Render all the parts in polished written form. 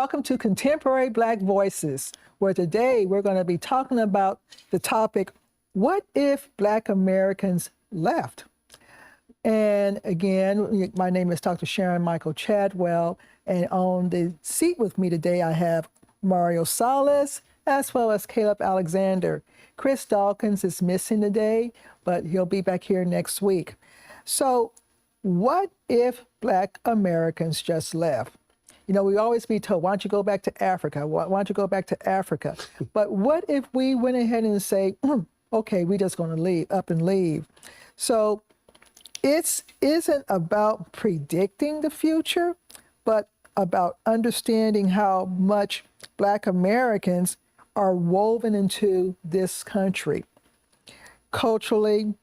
Welcome to Contemporary Black Voices, where today we're going to be talking about the topic, what if Black Americans left? And again, my name is Dr. Sharon Michael Chadwell, and on the seat with me today, I have Mario Salas, as well as Caleb Alexander. Chris Dawkins is missing today, but he'll be back here next week. So what if Black Americans just left? You know, we always be told, why don't you go back to Africa? Why don't you go back to Africa? But what if we went ahead and say, okay, we're just going to leave, up and leave? So it isn't about predicting the future, but about understanding how much Black Americans are woven into this country, culturally,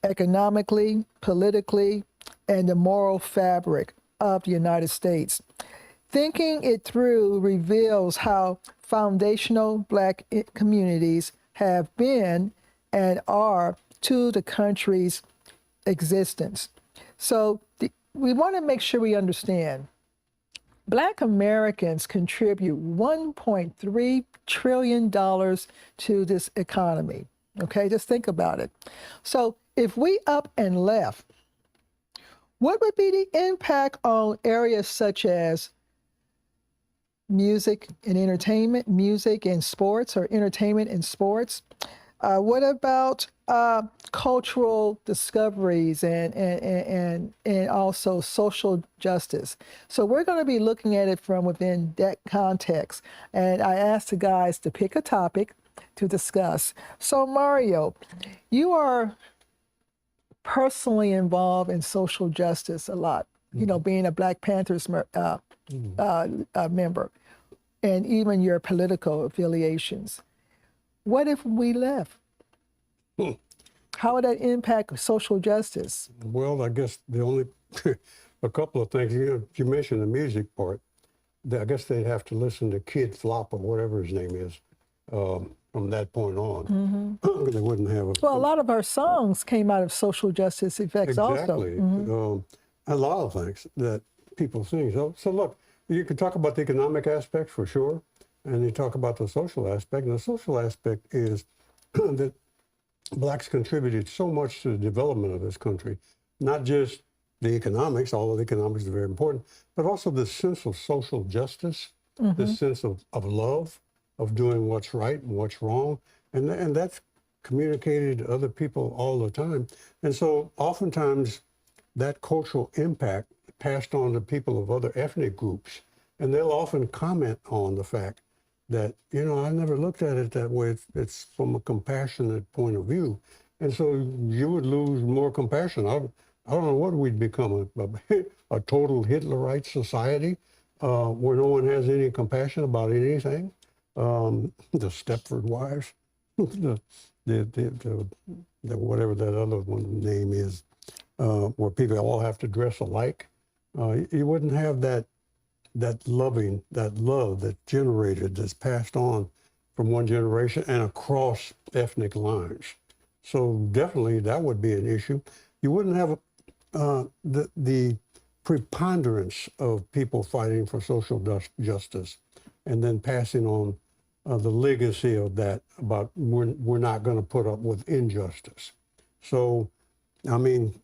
economically, politically, and the moral fabric of the United States. Thinking it through reveals how foundational Black communities have been and are to the country's existence. So we want to make sure we understand Black Americans contribute $1.3 trillion to this economy. Okay, just think about it. So if we up and left, what would be the impact on areas such as music and entertainment, music and sports, or entertainment and sports? What about cultural discoveries and also social justice? So we're going to be looking at it from within that context. And I asked the guys to pick a topic to discuss. So Mario, you are personally involved in social justice a lot, you know, being a Black Panthers member, and even your political affiliations. What if we left? How would that impact social justice? Well, I guess the only, a couple of things. You mentioned the music part. I guess they'd have to listen to Kid Flop or whatever his name is from that point on. Mm-hmm. They wouldn't have a... Well, a lot of our songs came out of social justice effects also. Exactly. Mm-hmm. A lot of things that people sing. So look, you can talk about the economic aspect for sure, and you talk about the social aspect. And the social aspect is that Blacks contributed so much to the development of this country, not just the economics, although the economics is very important, but also the sense of social justice, the sense of love, of doing what's right and what's wrong. And that's communicated to other people all the time. And so oftentimes that cultural impact passed on to people of other ethnic groups. And they'll often comment on the fact that, you know, I never looked at it that way. It's from a compassionate point of view. And so you would lose more compassion. I don't know what we'd become, a total Hitlerite society where no one has any compassion about anything. The Stepford Wives, the whatever that other one name is, where people all have to dress alike. You wouldn't have that love that's generated, that's passed on from one generation and across ethnic lines. So definitely that would be an issue. You wouldn't have the preponderance of people fighting for social justice and then passing on the legacy of that about we're not going to put up with injustice. So, I mean,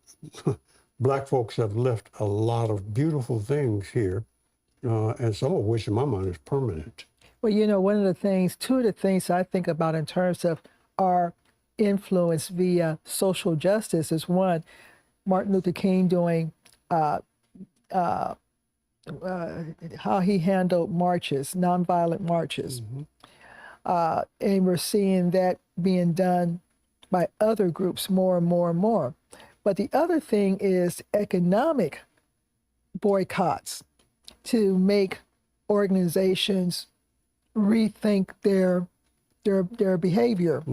Black folks have left a lot of beautiful things here, and some of which in my mind is permanent. Well, you know, two of the things I think about in terms of our influence via social justice is one, Martin Luther King doing how he handled marches, nonviolent marches. And we're seeing that being done by other groups more and more and more. But the other thing is economic boycotts to make organizations rethink their behavior.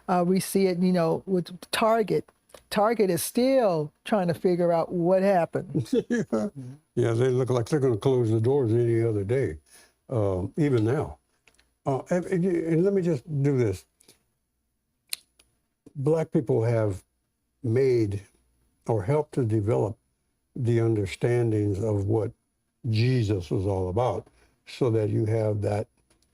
We see it, you know, with Target. Target is still trying to figure out what happened. Yeah, they look like they're going to close the doors any other day, even now. And let me just do this. Black people have made or helped to develop the understandings of what Jesus was all about. so that you have that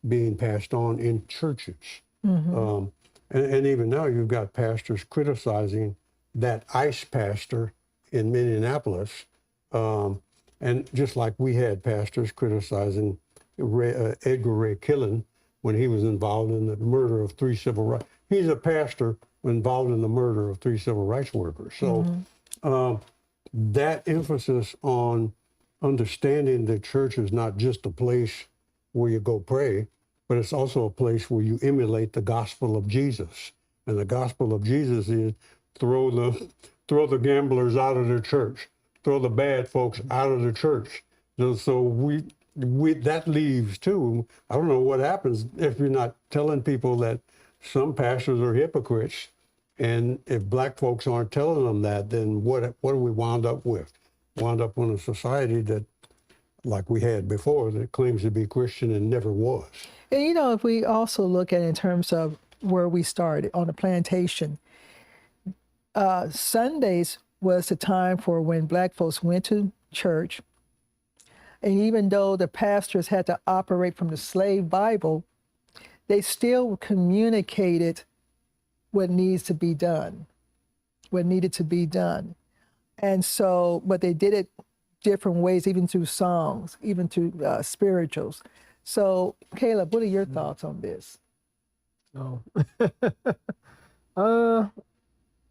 being passed on in churches. And even now, you've got pastors criticizing that ICE pastor in Minneapolis. And just like we had pastors criticizing Edgar Ray Killen when he was involved in the murder of 3 civil rights. He's a pastor involved in the murder of 3 civil rights workers. So that emphasis on understanding that church is not just a place where you go pray, but it's also a place where you emulate the gospel of Jesus. And the gospel of Jesus is throw the gamblers out of the church, throw the bad folks out of the church. So we that leaves too. I don't know what happens if you're not telling people that some pastors are hypocrites. And if black folks aren't telling them that, then what do we wound up with? Wound up in a society that, like we had before, that claims to be Christian and never was. And you know, if we also look at it in terms of where we started on the plantation, Sundays was the time for when black folks went to church. And even though the pastors had to operate from the slave Bible, they still communicated what needs to be done, what needed to be done. And so, but they did it different ways, even through songs, even through spirituals. So, Caleb, what are your thoughts on this? Oh,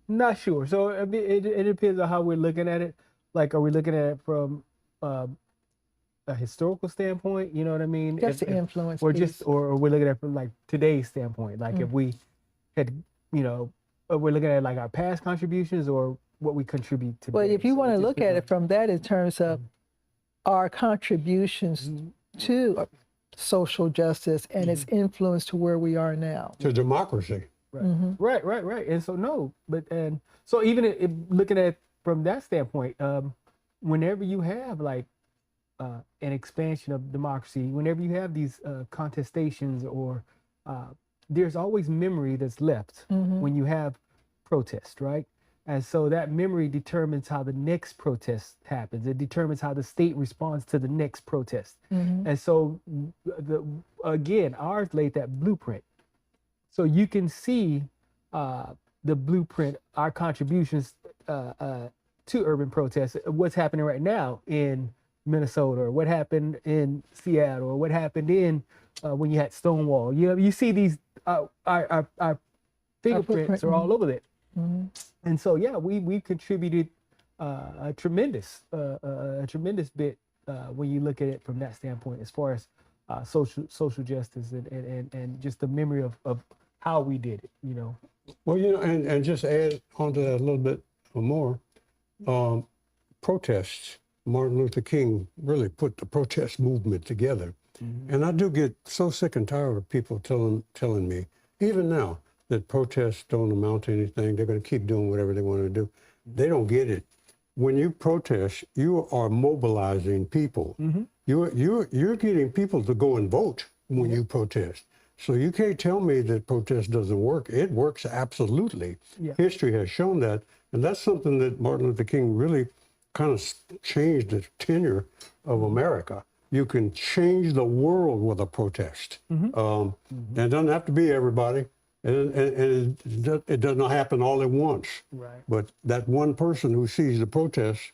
not sure. So I mean, it depends on how we're looking at it. Like, are we looking at it from a historical standpoint? You know what I mean? Just the influence or piece. or we're looking at it from like today's standpoint. Like, if we had, you know, we're looking at like our past contributions or what we contribute today. But if you So want it to just look at it depends. from that in terms of our contributions to social justice and its influence to where we are now. To democracy. Right. And so no, but and so even looking at from that standpoint, whenever you have like an expansion of democracy, whenever you have these contestations or there's always memory that's left when you have protest, right? And so that memory determines how the next protest happens. It determines how the state responds to the next protest. And so, again, ours laid that blueprint. So you can see the blueprint, our contributions to urban protests, what's happening right now in Minnesota, or what happened in Seattle, or what happened in when you had Stonewall. You see these, our fingerprints are all over it. And so, yeah, we contributed a tremendous bit when you look at it from that standpoint, as far as social justice and just the memory of how we did it, you know. Well, you know, and just add onto that a little bit more, protests. Martin Luther King really put the protest movement together. And I do get so sick and tired of people telling me, even now, that protests don't amount to anything. They're going to keep doing whatever they want to do. They don't get it. When you protest, you are mobilizing people. You're getting people to go and vote when you protest. So you can't tell me that protest doesn't work. It works absolutely. History has shown that. And that's something that Martin Luther King really kind of changed the tenure of America. You can change the world with a protest. And it doesn't have to be everybody. And it does not happen all at once. Right. But that one person who sees the protest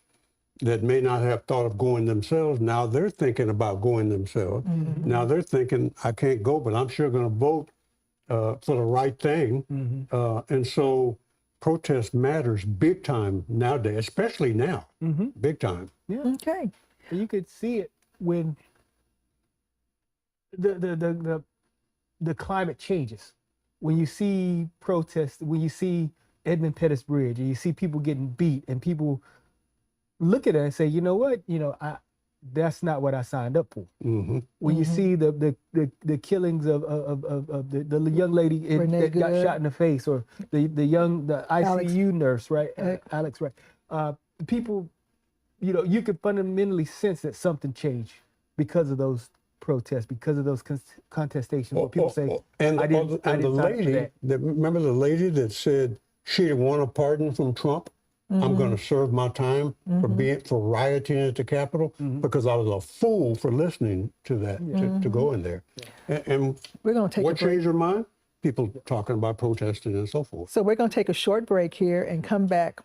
that may not have thought of going themselves, now they're thinking about going themselves. Now they're thinking, I can't go, but I'm sure going to vote for the right thing. And so protest matters big time nowadays, especially now, big time. Yeah. Okay. And you could see it when the climate changes. When you see protests, when you see Edmund Pettus Bridge, and you see people getting beat, and people look at it and say, you know what, that's not what I signed up for. When you see the killings of the young lady that got shot in the face, or the ICU nurse, right, Alex, right, people, you could fundamentally sense that something changed because of those protests, because of those contestations where people say, remember the lady that said she didn't want a pardon from Trump? I'm going to serve my time for rioting at the Capitol because I was a fool for listening to that to go in there. And We're going to take what a break. changed their mind? People talking about protesting and so forth. So we're going to take a short break here and come back